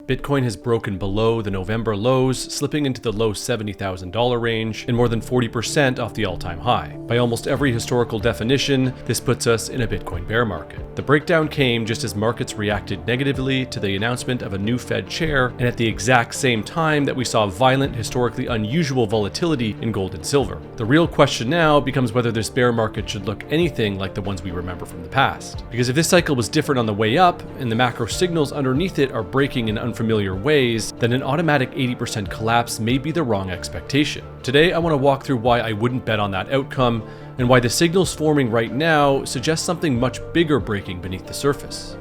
Bitcoin has broken below the November lows, slipping into the low $70,000 range and more than 40% off the all-time high. By almost every historical definition, this puts us in a Bitcoin bear market. The breakdown came just as markets reacted negatively to the announcement of a new Fed chair, and at the exact same time that we saw violent, historically unusual volatility in gold and silver. The real question now becomes whether this bear market should look anything like the ones we remember from the past. Because if this cycle was different on the way up, and the macro signals underneath it are breaking in unfamiliar ways, then an automatic 80% collapse may be the wrong expectation. Today, I want to walk through why I wouldn't bet on that outcome, and why the signals forming right now suggest something much bigger breaking beneath the surface.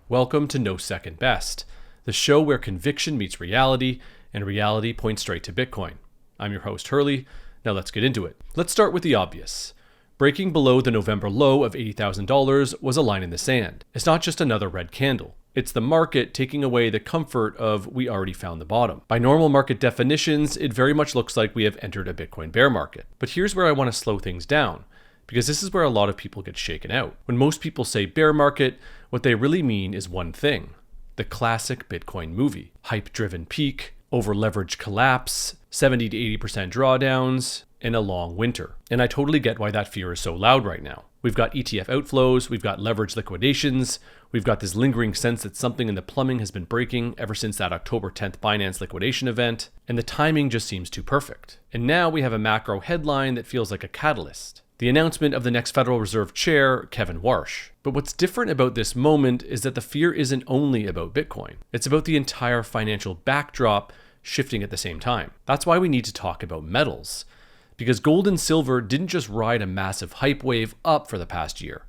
Welcome to No Second Best, the show where conviction meets reality, and reality points straight to Bitcoin. I'm your host, Hurley. Now let's get into it. Let's start with the obvious. Breaking below the November low of $80,000 was a line in the sand. It's not just another red candle. It's the market taking away the comfort of we already found the bottom. By normal market definitions, it very much looks like we have entered a Bitcoin bear market. But here's where I want to slow things down, because this is where a lot of people get shaken out. When most people say bear market, what they really mean is one thing: the classic Bitcoin movie. Hype-driven peak, over-leveraged collapse, 70 to 80% drawdowns, and a long winter. And I totally get why that fear is so loud right now. We've got ETF outflows, we've got leverage liquidations, we've got this lingering sense that something in the plumbing has been breaking ever since that October 10th Binance liquidation event, and the timing just seems too perfect. And now we have a macro headline that feels like a catalyst: the announcement of the next Federal Reserve Chair, Kevin Walsh. But what's different about this moment is that the fear isn't only about Bitcoin. It's about the entire financial backdrop shifting at the same time. That's why we need to talk about metals. Because gold and silver didn't just ride a massive hype wave up for the past year.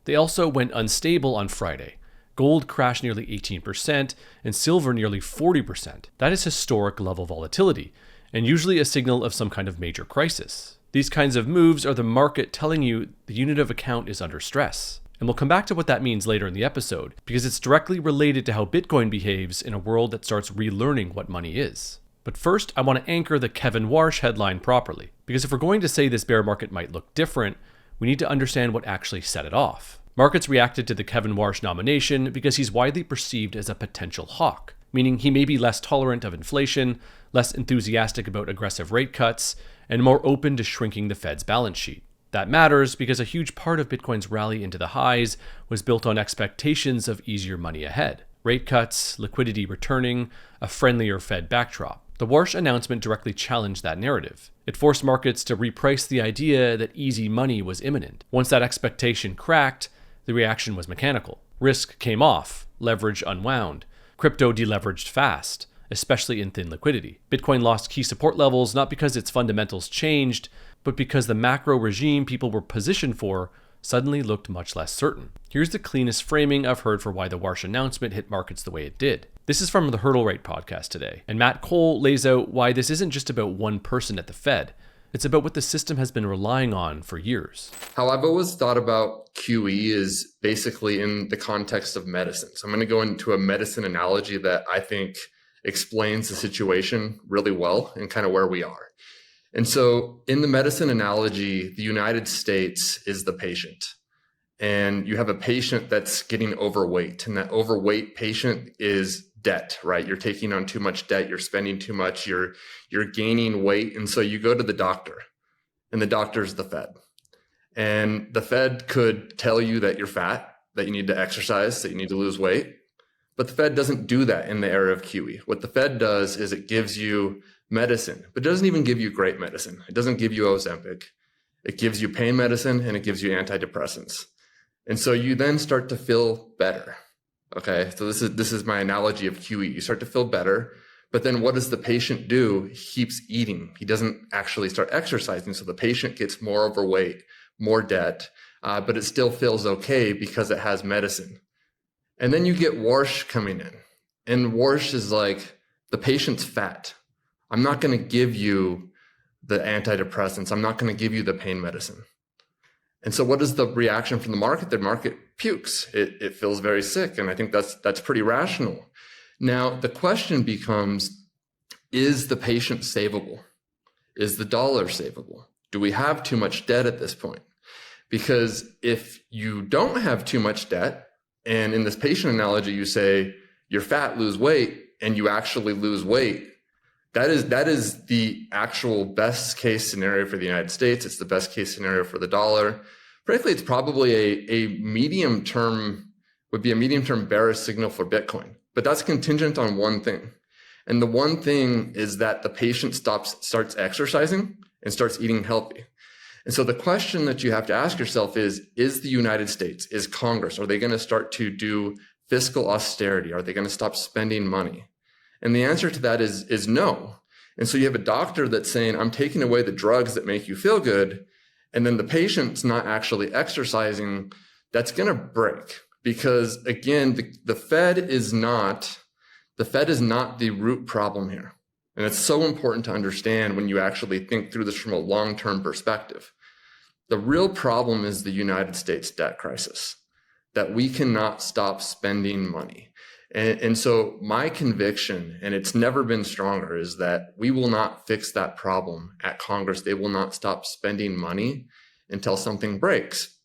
They also went unstable on Friday. Gold crashed nearly 18% and silver nearly 40%. That is historic level volatility, and usually a signal of some kind of major crisis. These kinds of moves are the market telling you the unit of account is under stress. And we'll come back to what that means later in the episode, because it's directly related to how Bitcoin behaves in a world that starts relearning what money is. But first, I want to anchor the Kevin Walsh headline properly, because if we're going to say this bear market might look different, we need to understand what actually set it off. Markets reacted to the Kevin Walsh nomination because he's widely perceived as a potential hawk, meaning he may be less tolerant of inflation, less enthusiastic about aggressive rate cuts, and more open to shrinking the Fed's balance sheet. That matters because a huge part of Bitcoin's rally into the highs was built on expectations of easier money ahead. Rate cuts, liquidity returning, a friendlier Fed backdrop. The Walsh announcement directly challenged that narrative. It forced markets to reprice the idea that easy money was imminent. Once that expectation cracked, the reaction was mechanical. Risk came off, leverage unwound. Crypto deleveraged fast, especially in thin liquidity. Bitcoin lost key support levels not because its fundamentals changed, but because the macro regime people were positioned for suddenly looked much less certain. Here's the cleanest framing I've heard for why the Walsh announcement hit markets the way it did. This is from the Hurdle Rate podcast today, and Matt Cole lays out why this isn't just about one person at the Fed. It's about what the system has been relying on for years. How I've always thought about QE is basically in the context of medicine. So I'm going to go into a medicine analogy that I think explains the situation really well and kind of where we are. And so in the medicine analogy, the United States is the patient. And you have a patient that's getting overweight. And that overweight patient is debt, right? You're taking on too much debt. You're spending too much. You're gaining weight. And so you go to the doctor. And the doctor's the Fed. And the Fed could tell you that you're fat, that you need to exercise, that you need to lose weight. But the Fed doesn't do that in the era of QE. What the Fed does is it gives you medicine, but it doesn't even give you great medicine. It doesn't give you Ozempic. It gives you pain medicine and it gives you antidepressants. And so you then start to feel better. Okay, so this is my analogy of QE. You start to feel better, but then what does the patient do? He keeps eating. He doesn't actually start exercising. So the patient gets more overweight, more debt, but it still feels okay because it has medicine. And then you get Walsh coming in. And Walsh is like, the patient's fat. I'm not going to give you the antidepressants. I'm not going to give you the pain medicine. And so what is the reaction from the market? The market pukes. It feels very sick. And I think that's pretty rational. Now, the question becomes, is the patient savable? Is the dollar savable? Do we have too much debt at this point? Because if you don't have too much debt, And in this patient analogy, you say you're fat, lose weight, and you actually lose weight. That is the actual best case scenario for the United States. It's the best case scenario for the dollar. Frankly, it's probably a medium term bearish signal for Bitcoin, but that's contingent on one thing. And the one thing is that the patient starts exercising and starts eating healthy. And so the question that you have to ask yourself is the United States, is Congress, are they going to start to do fiscal austerity? Are they going to stop spending money? And the answer to that is no. And so you have a doctor that's saying, I'm taking away the drugs that make you feel good. And then the patient's not actually exercising. That's going to break, because again, the Fed is not the root problem here. And it's so important to understand when you actually think through this from a long-term perspective. The real problem is the United States debt crisis, that we cannot stop spending money. And so my conviction, and it's never been stronger, is that we will not fix that problem at Congress. They will not stop spending money until something breaks.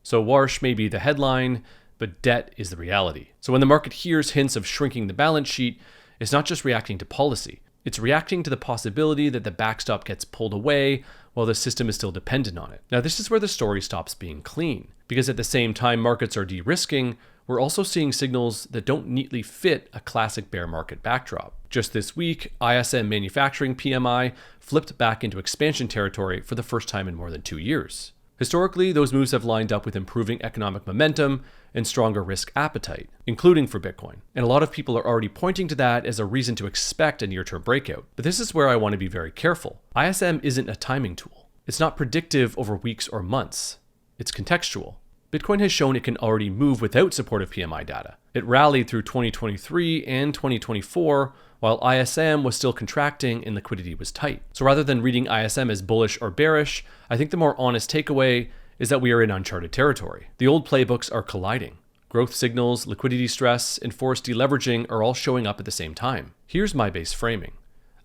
So Walsh may be the headline, but debt is the reality. So when the market hears hints of shrinking the balance sheet, it's not just reacting to policy. It's reacting to the possibility that the backstop gets pulled away while the system is still dependent on it. Now, this is where the story stops being clean, because at the same time markets are de-risking, we're also seeing signals that don't neatly fit a classic bear market backdrop. Just this week, ISM manufacturing PMI flipped back into expansion territory for the first time in more than 2 years. Historically, those moves have lined up with improving economic momentum and stronger risk appetite, including for Bitcoin. And a lot of people are already pointing to that as a reason to expect a near-term breakout. But this is where I want to be very careful. ISM isn't a timing tool. It's not predictive over weeks or months. It's contextual. Bitcoin has shown it can already move without supportive PMI data. It rallied through 2023 and 2024, while ISM was still contracting and liquidity was tight. So rather than reading ISM as bullish or bearish, I think the more honest takeaway is that we are in uncharted territory. The old playbooks are colliding. Growth signals, liquidity stress, and forced deleveraging are all showing up at the same time. Here's my base framing.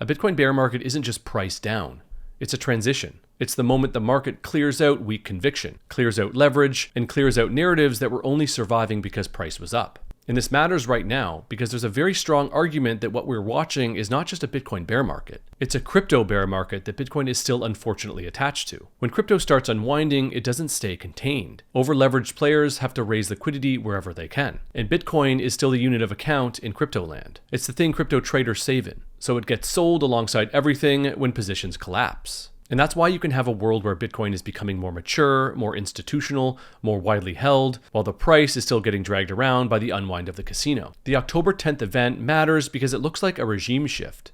A Bitcoin bear market isn't just priced down. It's a transition. It's the moment the market clears out weak conviction, clears out leverage, and clears out narratives that were only surviving because price was up. And this matters right now because there's a very strong argument that what we're watching is not just a Bitcoin bear market. It's a crypto bear market that Bitcoin is still unfortunately attached to. When crypto starts unwinding, it doesn't stay contained. Over-leveraged players have to raise liquidity wherever they can. And Bitcoin is still the unit of account in crypto land. It's the thing crypto traders save in. So it gets sold alongside everything when positions collapse. And that's why you can have a world where Bitcoin is becoming more mature, more institutional, more widely held, while the price is still getting dragged around by the unwind of the casino. The October 10th event matters because it looks like a regime shift.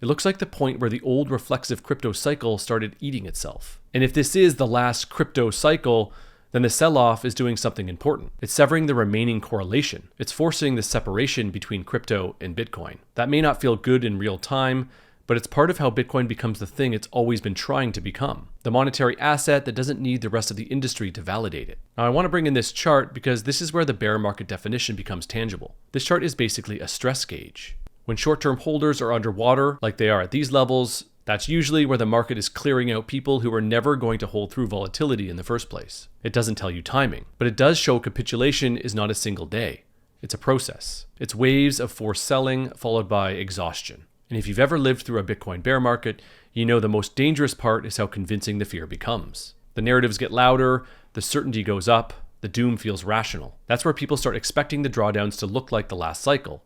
It looks like the point where the old reflexive crypto cycle started eating itself. And if this is the last crypto cycle, then the sell-off is doing something important. It's severing the remaining correlation. It's forcing the separation between crypto and Bitcoin. That may not feel good in real time, but it's part of how Bitcoin becomes the thing it's always been trying to become. The monetary asset that doesn't need the rest of the industry to validate it. Now I want to bring in this chart because this is where the bear market definition becomes tangible. This chart is basically a stress gauge. When short-term holders are underwater, like they are at these levels, that's usually where the market is clearing out people who are never going to hold through volatility in the first place. It doesn't tell you timing, but it does show capitulation is not a single day. It's a process. It's waves of forced selling followed by exhaustion. And if you've ever lived through a Bitcoin bear market, you know the most dangerous part is how convincing the fear becomes. The narratives get louder, the certainty goes up, the doom feels rational. That's where people start expecting the drawdowns to look like the last cycle.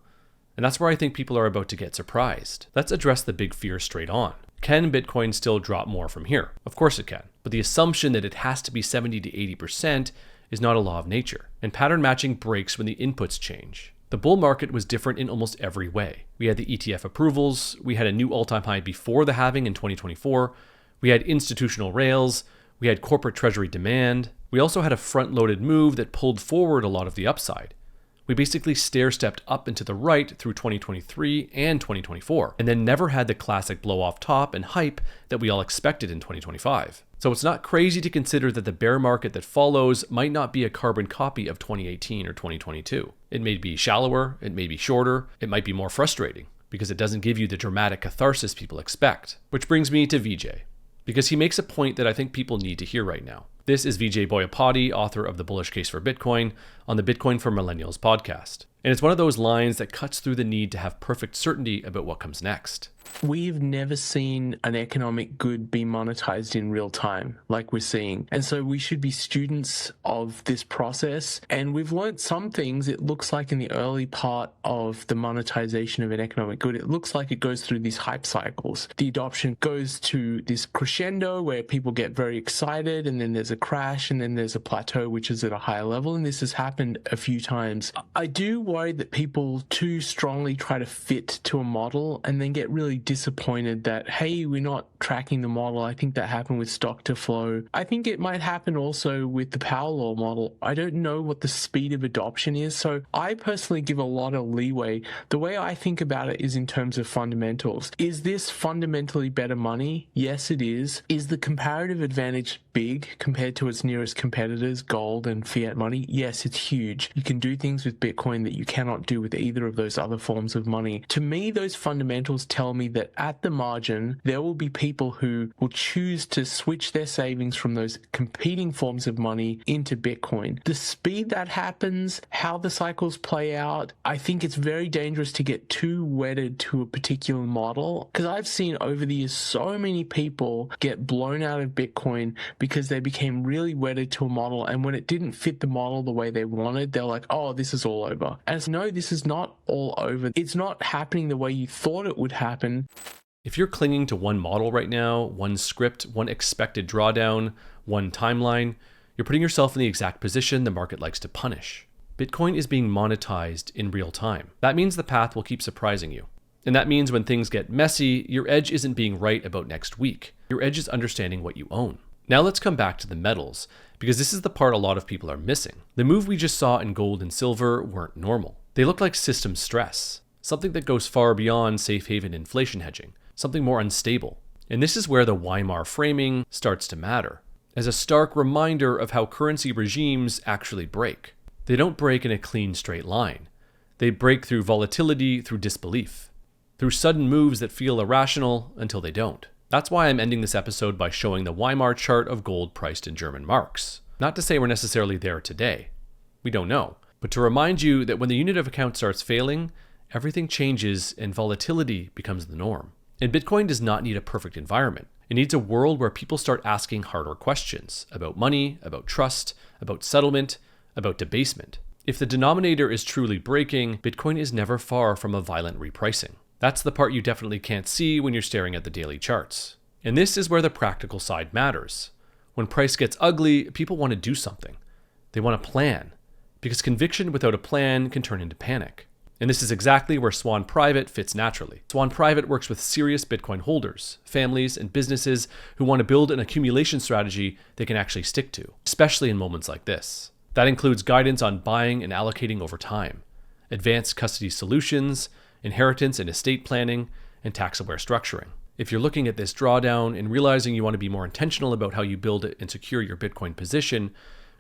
And that's where I think people are about to get surprised. Let's address the big fear straight on. Can Bitcoin still drop more from here? Of course it can. But the assumption that it has to be 70 to 80% is not a law of nature. And pattern matching breaks when the inputs change. The bull market was different in almost every way. We had the ETF approvals, we had a new all-time high before the halving in 2024, we had institutional rails, we had corporate treasury demand, we also had a front-loaded move that pulled forward a lot of the upside. We basically stair-stepped up and to the right through 2023 and 2024, and then never had the classic blow-off top and hype that we all expected in 2025. So it's not crazy to consider that the bear market that follows might not be a carbon copy of 2018 or 2022. It may be shallower, it may be shorter, it might be more frustrating, because it doesn't give you the dramatic catharsis people expect. Which brings me to VJ, because he makes a point that I think people need to hear right now. This is Vijay Boyapati, author of The Bullish Case for Bitcoin, on the Bitcoin for Millennials podcast. And it's one of those lines that cuts through the need to have perfect certainty about what comes next. We've never seen an economic good be monetized in real time like we're seeing. And so we should be students of this process. And we've learned some things. It looks like in the early part of the monetization of an economic good, it looks like it goes through these hype cycles. The adoption goes to this crescendo where people get very excited, and then there's a crash, and then there's a plateau, which is at a higher level. And this has happened a few times. I do worry that people too strongly try to fit to a model and then get really disappointed that, hey, we're not tracking the model. I think that happened with stock to flow. I think it might happen also with the power law model. I don't know what the speed of adoption is. So I personally give a lot of leeway. The way I think about it is in terms of fundamentals. Is this fundamentally better money? Yes, it is. Is the comparative advantage big compared to its nearest competitors, gold and fiat money? Yes, it's huge. You can do things with Bitcoin that you cannot do with either of those other forms of money. To me, those fundamentals tell me that at the margin, there will be people who will choose to switch their savings from those competing forms of money into Bitcoin. The speed that happens, how the cycles play out, I think it's very dangerous to get too wedded to a particular model, because I've seen over the years so many people get blown out of Bitcoin because they became really wedded to a model, and when it didn't fit the model the way they wanted, they're like, oh, this is all over. And it's, no, this is not all over. It's not happening the way you thought it would happen. If you're clinging to one model right now, one script, one expected drawdown, one timeline, you're putting yourself in the exact position the market likes to punish. Bitcoin is being monetized in real time. That means the path will keep surprising you. And that means when things get messy, your edge isn't being right about next week. Your edge is understanding what you own. Now let's come back to the metals, because this is the part a lot of people are missing. The move we just saw in gold and silver weren't normal. They look like system stress, something that goes far beyond safe haven inflation hedging, something more unstable. And this is where the Weimar framing starts to matter, as a stark reminder of how currency regimes actually break. They don't break in a clean straight line. They break through volatility, through disbelief, through sudden moves that feel irrational until they don't. That's why I'm ending this episode by showing the Weimar chart of gold priced in German marks. Not to say we're necessarily there today. We don't know. But to remind you that when the unit of account starts failing, everything changes and volatility becomes the norm. And Bitcoin does not need a perfect environment. It needs a world where people start asking harder questions about money, about trust, about settlement, about debasement. If the denominator is truly breaking, Bitcoin is never far from a violent repricing. That's the part you definitely can't see when you're staring at the daily charts. And this is where the practical side matters. When price gets ugly, people want to do something. They want a plan, because conviction without a plan can turn into panic. And this is exactly where Swan Private fits naturally. Swan Private works with serious Bitcoin holders, families, and businesses who want to build an accumulation strategy they can actually stick to, especially in moments like this. That includes guidance on buying and allocating over time, advanced custody solutions, inheritance and estate planning, and tax-aware structuring. If you're looking at this drawdown and realizing you want to be more intentional about how you build it and secure your Bitcoin position,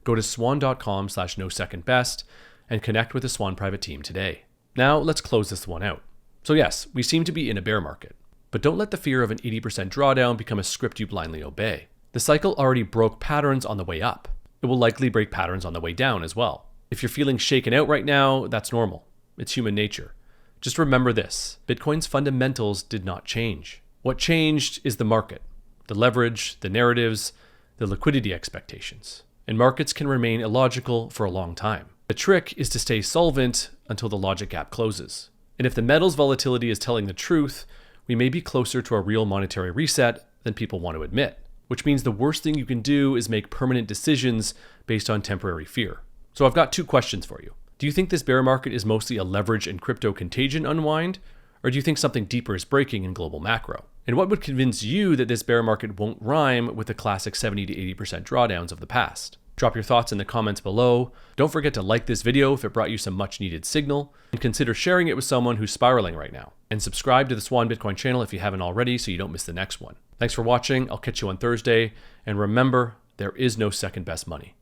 go to swan.com/no-second-best and connect with the Swan Private team today. Now let's close this one out. So yes, we seem to be in a bear market, but don't let the fear of an 80% drawdown become a script you blindly obey. The cycle already broke patterns on the way up. It will likely break patterns on the way down as well. If you're feeling shaken out right now, that's normal. It's human nature. Just remember this: Bitcoin's fundamentals did not change. What changed is the market, the leverage, the narratives, the liquidity expectations. And markets can remain illogical for a long time. The trick is to stay solvent until the logic gap closes. And if the metals volatility is telling the truth, we may be closer to a real monetary reset than people want to admit, which means the worst thing you can do is make permanent decisions based on temporary fear. So I've got two questions for you. Do you think this bear market is mostly a leverage and crypto contagion unwind? Or do you think something deeper is breaking in global macro? And what would convince you that this bear market won't rhyme with the classic 70 to 80% drawdowns of the past? Drop your thoughts in the comments below. Don't forget to like this video if it brought you some much needed signal, and consider sharing it with someone who's spiraling right now. And subscribe to the Swan Bitcoin channel if you haven't already so you don't miss the next one. Thanks for watching. I'll catch you on Thursday. And remember, there is no second best money.